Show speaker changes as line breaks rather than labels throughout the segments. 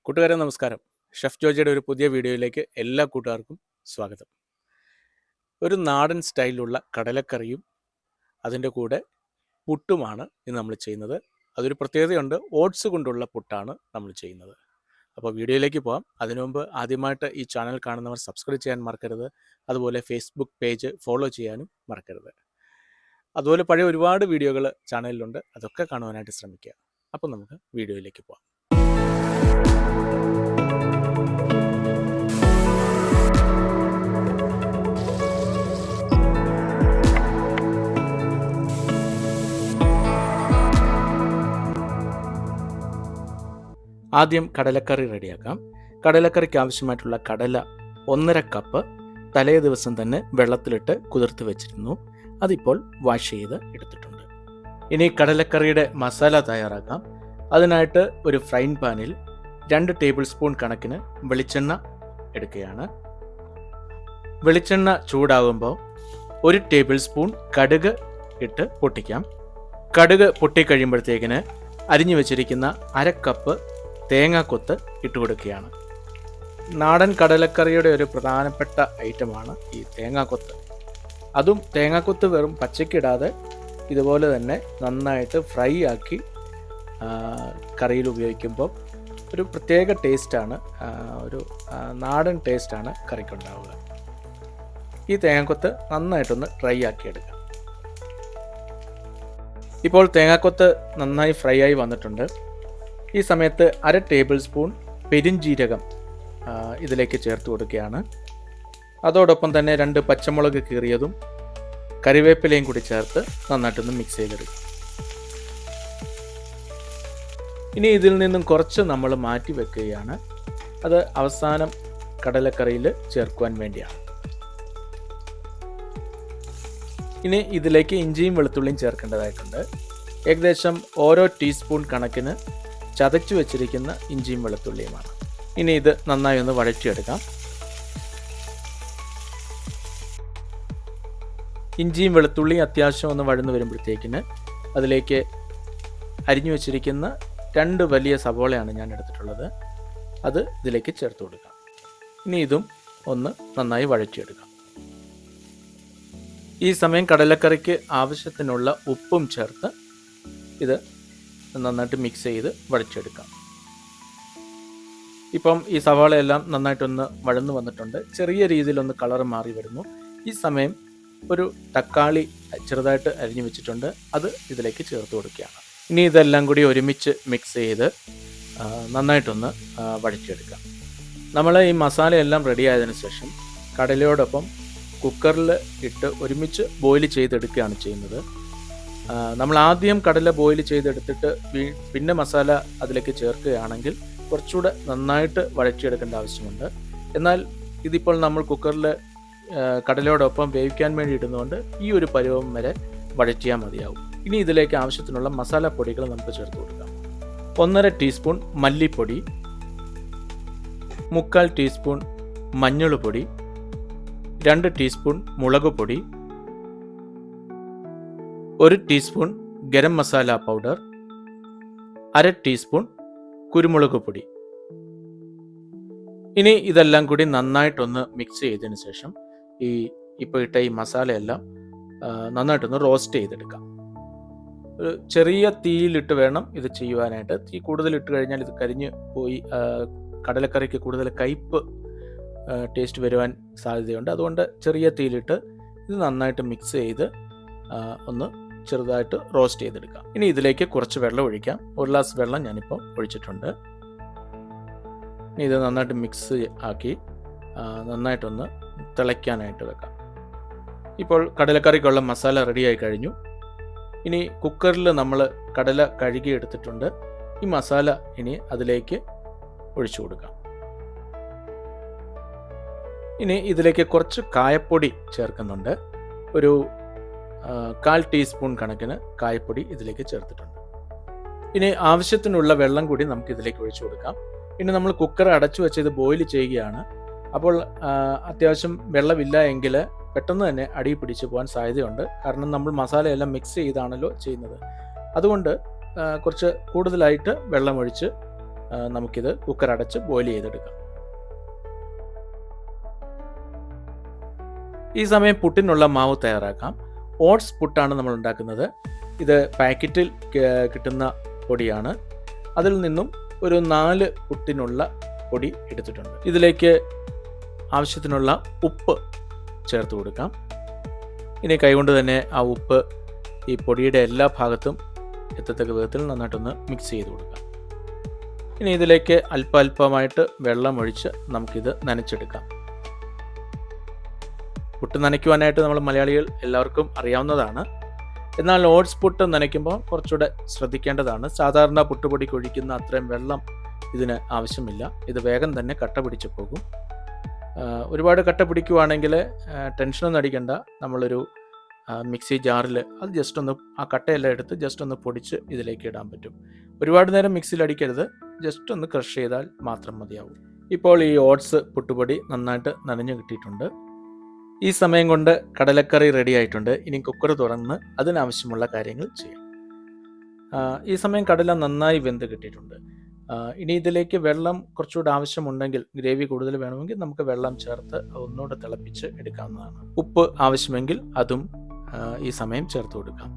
കൂട്ടുകാരെ നമസ്കാരം. ഷെഫ് ജോജിയുടെ ഒരു പുതിയ വീഡിയോയിലേക്ക് എല്ലാ കൂട്ടുകാർക്കും സ്വാഗതം. ഒരു നാടൻ സ്റ്റൈലിലുള്ള കടലക്കറിയും അതിൻ്റെ കൂടെ പുട്ടുമാണ് ഇന്ന് നമ്മൾ ചെയ്യുന്നത്. അതൊരു പ്രത്യേകതയുണ്ട്, ഓട്സ് കൊണ്ടുള്ള പുട്ടാണ് നമ്മൾ ചെയ്യുന്നത്. അപ്പോൾ വീഡിയോയിലേക്ക് പോകാം. അതിനു മുമ്പ് ആദ്യമായിട്ട് ഈ ചാനൽ കാണുന്നവർ സബ്സ്ക്രൈബ് ചെയ്യാൻ മറക്കരുത്. അതുപോലെ ഫേസ്ബുക്ക് പേജ് ഫോളോ ചെയ്യാനും മറക്കരുത്. അതുപോലെ പഴയ ഒരുപാട് വീഡിയോകൾ ചാനലിലുണ്ട്, അതൊക്കെ കാണുവാനായിട്ട് ശ്രമിക്കുക. അപ്പോൾ നമുക്ക് വീഡിയോയിലേക്ക് പോകാം. ആദ്യം കടലക്കറി റെഡിയാക്കാം. കടലക്കറിക്ക് ആവശ്യമായിട്ടുള്ള കടല 1.5 കപ്പ് തലേ ദിവസം തന്നെ വെള്ളത്തിലിട്ട് കുതിർത്ത് വെച്ചിരുന്നു. അതിപ്പോൾ വാഷ് ചെയ്ത് എടുത്തിട്ടുണ്ട്. ഇനി കടലക്കറിയുടെ മസാല തയ്യാറാക്കാം. അതിനായിട്ട് ഒരു ഫ്രൈങ് പാനിൽ 2 ടേബിൾ സ്പൂൺ കണക്കിന് വെളിച്ചെണ്ണ എടുക്കുകയാണ്. വെളിച്ചെണ്ണ ചൂടാകുമ്പോൾ 1 ടേബിൾ സ്പൂൺ കടുക് ഇട്ട് പൊട്ടിക്കാം. കടുക് പൊട്ടിക്കഴിയുമ്പോഴത്തേക്കിന് അരിഞ്ഞു വെച്ചിരിക്കുന്ന 1/2 കപ്പ് തേങ്ങാക്കൊത്ത് ഇട്ട് കൊടുക്കുകയാണ്. നാടൻ കടലക്കറിയുടെ ഒരു പ്രധാനപ്പെട്ട ഐറ്റമാണ് ഈ തേങ്ങാക്കൊത്ത്. അതും തേങ്ങാക്കൊത്ത് വെറും പച്ചക്കിടാതെ ഇതുപോലെ തന്നെ നന്നായിട്ട് ഫ്രൈ ആക്കി കറിയിൽ ഉപയോഗിക്കുമ്പോൾ ഒരു പ്രത്യേക ടേസ്റ്റാണ്, ഒരു നാടൻ ടേസ്റ്റാണ് കറിക്കുണ്ടാവുക. ഈ തേങ്ങാക്കൊത്ത് നന്നായിട്ടൊന്ന് ഫ്രൈ ആക്കിയെടുക്കാം. ഇപ്പോൾ തേങ്ങാക്കൊത്ത് നന്നായി ഫ്രൈ ആയി വന്നിട്ടുണ്ട്. ഈ സമയത്ത് 1/2 ടേബിൾ സ്പൂൺ പെരുംജീരകം ഇതിലേക്ക് ചേർത്ത് കൊടുക്കുകയാണ്. അതോടൊപ്പം തന്നെ 2 പച്ചമുളക് കീറിയതും കറിവേപ്പിലയും കൂടി ചേർത്ത് നന്നായിട്ടൊന്ന് മിക്സ് ചെയ്തെടുക്കും. ഇനി ഇതിൽ നിന്നും കുറച്ച് നമ്മൾ മാറ്റി വെക്കുകയാണ്. അത് അവസാനം കടലക്കറിയിൽ ചേർക്കുവാൻ വേണ്ടിയാണ്. ഇനി ഇതിലേക്ക് ഇഞ്ചിയും വെളുത്തുള്ളിയും ചേർക്കേണ്ടതായിട്ടുണ്ട്. ഏകദേശം ഓരോ ടീസ്പൂൺ കണക്കിന് ചതച്ചു വെച്ചിരിക്കുന്ന ഇഞ്ചിയും വെളുത്തുള്ളിയുമാണ്. ഇനി ഇത് നന്നായി ഒന്ന് വഴറ്റിയെടുക്കാം. ഇഞ്ചിയും വെളുത്തുള്ളിയും അത്യാവശ്യം ഒന്ന് വഴന്നു വരുമ്പോഴത്തേക്കിന് അതിലേക്ക് അരിഞ്ഞു വെച്ചിരിക്കുന്ന 2 വലിയ സവോളയാണ് ഞാൻ എടുത്തിട്ടുള്ളത്. അത് ഇതിലേക്ക് ചേർത്ത് കൊടുക്കാം. ഇനി ഇതും ഒന്ന് നന്നായി വഴറ്റിയെടുക്കാം. ഈ സമയം കടലക്കറിക്ക് ആവശ്യത്തിനുള്ള ഉപ്പും ചേർത്ത് ഇത് നന്നായിട്ട് മിക്സ് ചെയ്ത് വഴച്ചെടുക്കാം. ഇപ്പം ഈ സവാളയെല്ലാം നന്നായിട്ടൊന്ന് വഴന്നു വന്നിട്ടുണ്ട്. ചെറിയ രീതിയിലൊന്ന് കളർ മാറി വരുന്നു. ഈ സമയം ഒരു തക്കാളി ചെറുതായിട്ട് അരിഞ്ഞു വെച്ചിട്ടുണ്ട്, അത് ഇതിലേക്ക് ചേർത്ത് കൊടുക്കുകയാണ്. ഇനി ഇതെല്ലാം കൂടി ഒരുമിച്ച് മിക്സ് ചെയ്ത് നന്നായിട്ടൊന്ന് വഴച്ചെടുക്കാം. നമ്മൾ ഈ മസാലയെല്ലാം റെഡി ആയതിനു ശേഷം കടലയോടൊപ്പം കുക്കറിൽ ഇട്ട് ഒരുമിച്ച് ബോയിൽ ചെയ്തെടുക്കുകയാണ് ചെയ്യുന്നത്. നമ്മൾ ആദ്യം കടല ബോയിൽ ചെയ്തെടുത്തിട്ട് പിന്നെ മസാല അതിലേക്ക് ചേർക്കുകയാണെങ്കിൽ കുറച്ചുകൂടെ നന്നായിട്ട് വഴറ്റിയെടുക്കേണ്ട ആവശ്യമുണ്ട്. എന്നാൽ ഇതിപ്പോൾ നമ്മൾ കുക്കറിൽ കടലയോടൊപ്പം വേവിക്കാൻ വേണ്ടി ഇടുന്നതുകൊണ്ട് ഈ ഒരു പരുവം വരെ വഴറ്റിയാൽ മതിയാവും. ഇനി ഇതിലേക്ക് ആവശ്യത്തിനുള്ള മസാലപ്പൊടികൾ നമുക്ക് ചേർത്ത് കൊടുക്കാം. 1.5 ടീസ്പൂൺ മല്ലിപ്പൊടി, 3/4 ടീസ്പൂൺ മഞ്ഞൾപ്പൊടി, 2 ടീസ്പൂൺ മുളക് പൊടി, 1 teaspoon garam masala powder, 1/2 teaspoon കുരുമുളക് പൊടി. ഇനി ഇതെല്ലാം കൂടി നന്നായിട്ടൊന്ന് മിക്സ് ചെയ്തതിന് ശേഷം ഇപ്പോൾ ഇട്ട ഈ മസാലയെല്ലാം നന്നായിട്ടൊന്ന് റോസ്റ്റ് ചെയ്തെടുക്കാം. ഒരു ചെറിയ തീയിലിട്ട് വേണം ഇത് ചെയ്യുവാനായിട്ട്. തീ കൂടുതൽ ഇട്ട് കഴിഞ്ഞാൽ ഇത് കരിഞ്ഞ് പോയി കടലക്കറിക്ക് കൂടുതൽ കയ്പ്പ് ടേസ്റ്റ് വരുവാൻ സാധ്യതയുണ്ട്. അതുകൊണ്ട് ചെറിയ തീയിലിട്ട് ഇത് നന്നായിട്ട് മിക്സ് ചെയ്ത് ഒന്ന് ചെറുതായിട്ട് റോസ്റ്റ് ചെയ്തെടുക്കാം. ഇനി ഇതിലേക്ക് കുറച്ച് വെള്ളം ഒഴിക്കാം. 1 ഗ്ലാസ് വെള്ളം ഞാനിപ്പോൾ ഒഴിച്ചിട്ടുണ്ട്. ഇനി ഇത് നന്നായിട്ട് മിക്സ് ആക്കി നന്നായിട്ടൊന്ന് തിളയ്ക്കാനായിട്ട് വെക്കാം. ഇപ്പോൾ കടലക്കറിക്കുള്ള മസാല റെഡിയായി കഴിഞ്ഞു. ഇനി കുക്കറിൽ നമ്മൾ കടല കഴുകി എടുത്തിട്ടുണ്ട്. ഈ മസാല ഇനി അതിലേക്ക് ഒഴിച്ചു കൊടുക്കാം. ഇനി ഇതിലേക്ക് കുറച്ച് കായപ്പൊടി ചേർക്കുന്നുണ്ട്. ഒരു 1/4 ടീസ്പൂൺ കണക്കിന് കായപ്പൊടി ഇതിലേക്ക് ചേർത്തിട്ടുണ്ട്. ഇനി ആവശ്യത്തിനുള്ള വെള്ളം കൂടി നമുക്ക് ഇതിലേക്ക് ഒഴിച്ചു കൊടുക്കാം. ഇനി നമ്മൾ കുക്കർ അടച്ചു വെച്ച് ഇത് ബോയിൽ ചെയ്യുകയാണ്. അപ്പോൾ അത്യാവശ്യം വെള്ളമില്ല എങ്കിൽ പെട്ടെന്ന് തന്നെ അടി പിടിച്ചു പോകാൻ സാധ്യതയുണ്ട്. കാരണം നമ്മൾ മസാലയെല്ലാം മിക്സ് ചെയ്താണല്ലോ ചെയ്യുന്നത്. അതുകൊണ്ട് കുറച്ച് കൂടുതലായിട്ട് വെള്ളമൊഴിച്ച് നമുക്കിത് കുക്കർ അടച്ച് ബോയിൽ ചെയ്തെടുക്കാം. ഈ സമയം പുട്ടിനുള്ള മാവ് തയ്യാറാക്കാം. ഓട്സ് പുട്ടാണ് നമ്മൾ ഉണ്ടാക്കുന്നത്. ഇത് പാക്കറ്റിൽ കിട്ടുന്ന പൊടിയാണ്. അതിൽ നിന്നും ഒരു 4 പുട്ടിനുള്ള പൊടി എടുത്തിട്ടുണ്ട്. ഇതിലേക്ക് ആവശ്യത്തിനുള്ള ഉപ്പ് ചേർത്ത് കൊടുക്കാം. ഇനി കൈകൊണ്ട് തന്നെ ആ ഉപ്പ് ഈ പൊടിയുടെ എല്ലാ ഭാഗത്തും എത്തത്തക്ക വിധത്തിൽ നന്നായിട്ടൊന്ന് മിക്സ് ചെയ്ത് കൊടുക്കാം. ഇനി ഇതിലേക്ക് അല്പമായിട്ട് വെള്ളം ഒഴിച്ച് നമുക്കിത് നനച്ചെടുക്കാം. പുട്ട് നനയ്ക്കുവാനായിട്ട് നമ്മൾ മലയാളികൾ എല്ലാവർക്കും അറിയാവുന്നതാണ്. എന്നാൽ ഓട്സ് പുട്ട് നനയ്ക്കുമ്പോൾ കുറച്ചുകൂടെ ശ്രദ്ധിക്കേണ്ടതാണ്. സാധാരണ പുട്ടുപൊടിക്ക് ഒഴിക്കുന്ന അത്രയും വെള്ളം ഇതിന് ആവശ്യമില്ല. ഇത് വേഗം തന്നെ കട്ട പിടിച്ച് പോകും. ഒരുപാട് കട്ട പിടിക്കുവാണെങ്കിൽ ടെൻഷനൊന്നും അടിക്കേണ്ട. നമ്മളൊരു മിക്സി ജാറിൽ അത് ജസ്റ്റ് ഒന്ന് ആ കട്ടയെല്ലാം എടുത്ത് ജസ്റ്റ് ഒന്ന് പൊടിച്ച് ഇതിലേക്ക് ഇടാൻ പറ്റും. ഒരുപാട് നേരം മിക്സിയിൽ അടിക്കരുത്, ജസ്റ്റ് ഒന്ന് ക്രഷ് ചെയ്താൽ മാത്രം മതിയാവും. ഇപ്പോൾ ഈ ഓട്സ് പുട്ടുപൊടി നന്നായിട്ട് നനഞ്ഞു കിട്ടിയിട്ടുണ്ട്. ഈ സമയം കൊണ്ട് കടലക്കറി റെഡി ആയിട്ടുണ്ട്. ഇനി കുക്കർ തുറന്ന് അതിനാവശ്യമുള്ള കാര്യങ്ങൾ ചെയ്യാം. ഈ സമയം കടല നന്നായി വെന്ത് കിട്ടിയിട്ടുണ്ട്. ഇനി ഇതിലേക്ക് വെള്ളം കുറച്ചുകൂടെ ആവശ്യമുണ്ടെങ്കിൽ, ഗ്രേവി കൂടുതൽ വേണമെങ്കിൽ നമുക്ക് വെള്ളം ചേർത്ത് ഒന്നുകൂടെ തിളപ്പിച്ച് എടുക്കാവുന്നതാണ്. ഉപ്പ് ആവശ്യമെങ്കിൽ അതും ഈ സമയം ചേർത്ത് കൊടുക്കാം.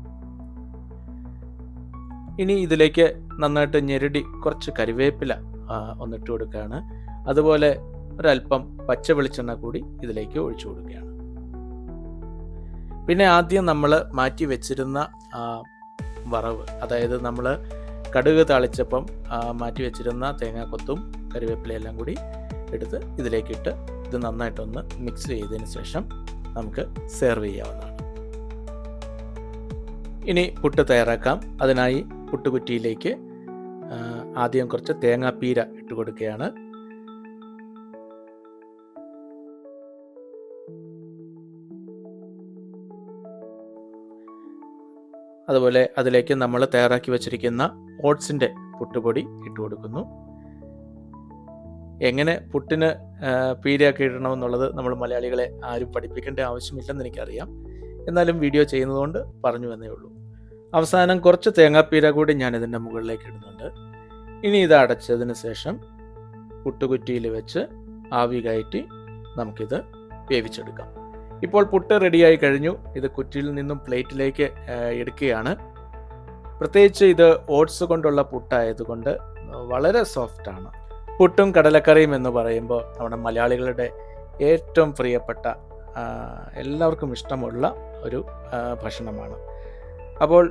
ഇനി ഇതിലേക്ക് നന്നായിട്ട് ഞെരടി കുറച്ച് കരിവേപ്പില ഒന്നിട്ട് കൊടുക്കുകയാണ്. അതുപോലെ ഒരല്പം പച്ച വെളിച്ചെണ്ണ കൂടി ഇതിലേക്ക് ഒഴിച്ചു കൊടുക്കുകയാണ്. പിന്നെ ആദ്യം നമ്മൾ മാറ്റി വെച്ചിരുന്ന വറവ്, അതായത് നമ്മൾ കടുക് താളിച്ചപ്പം മാറ്റി വെച്ചിരുന്ന തേങ്ങാക്കൊത്തും കരിവേപ്പിലയെല്ലാം കൂടി എടുത്ത് ഇതിലേക്കിട്ട് ഇത് നന്നായിട്ടൊന്ന് മിക്സ് ചെയ്തതിന് ശേഷം നമുക്ക് സെർവ് ചെയ്യാവുന്നതാണ്. ഇനി പുട്ട് തയ്യാറാക്കാം. അതിനായി പുട്ടുകുറ്റിയിലേക്ക് ആദ്യം കുറച്ച് തേങ്ങാപ്പീര ഇട്ട് കൊടുക്കുകയാണ്. അതുപോലെ അതിലേക്ക് നമ്മൾ തയ്യാറാക്കി വച്ചിരിക്കുന്ന ഓട്സിൻ്റെ പുട്ടുപൊടി ഇട്ട് കൊടുക്കുന്നു. എങ്ങനെ പുട്ടിന് പീരയൊക്കെ ഇടണമെന്നുള്ളത് നമ്മൾ മലയാളികളെ ആരും പഠിപ്പിക്കേണ്ട ആവശ്യമില്ലെന്ന് എനിക്കറിയാം. എന്നാലും വീഡിയോ ചെയ്യുന്നതുകൊണ്ട് പറഞ്ഞു എന്നേ ഉള്ളൂ. അവസാനം കുറച്ച് തേങ്ങാപ്പീര കൂടി ഞാൻ ഇതിൻ്റെ മുകളിലേക്ക് ഇടുന്നുണ്ട്. ഇനി ഇത് അടച്ചതിന് ശേഷം പുട്ടുകുറ്റിയിൽ വെച്ച് ആവി കയറ്റി നമുക്കിത് വേവിച്ചെടുക്കാം. ഇപ്പോൾ പുട്ട് റെഡിയായി കഴിഞ്ഞു. ഇത് കുറ്റിയിൽ നിന്നും പ്ലേറ്റിലേക്ക് എടുക്കുകയാണ്. പ്രത്യേകിച്ച് ഇത് ഓട്സ് കൊണ്ടുള്ള പുട്ടായതുകൊണ്ട് വളരെ സോഫ്റ്റാണ്. പുട്ടും കടലക്കറിയും എന്ന് പറയുമ്പോൾ നമ്മുടെ മലയാളികളുടെ ഏറ്റവും പ്രിയപ്പെട്ട, എല്ലാവർക്കും ഇഷ്ടമുള്ള ഒരു ഭക്ഷണമാണ്. അപ്പോൾ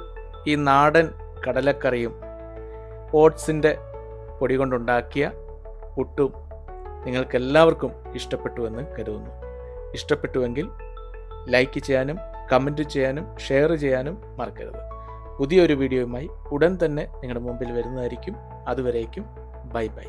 ഈ നാടൻ കടലക്കറിയും ഓട്സിൻ്റെ പൊടി കൊണ്ടുണ്ടാക്കിയ പുട്ടും നിങ്ങൾക്കെല്ലാവർക്കും ഇഷ്ടപ്പെട്ടുവെന്ന് കരുതുന്നു. ഇഷ്ടപ്പെട്ടുവെങ്കിൽ ലൈക്ക് ചെയ്യാനും കമൻറ്റ് ചെയ്യാനും ഷെയർ ചെയ്യാനും മറക്കരുത്. പുതിയൊരു വീഡിയോയുമായി ഉടൻ തന്നെ നിങ്ങളുടെ മുമ്പിൽ വരുന്നതായിരിക്കും. അതുവരേക്കും ബൈ ബൈ.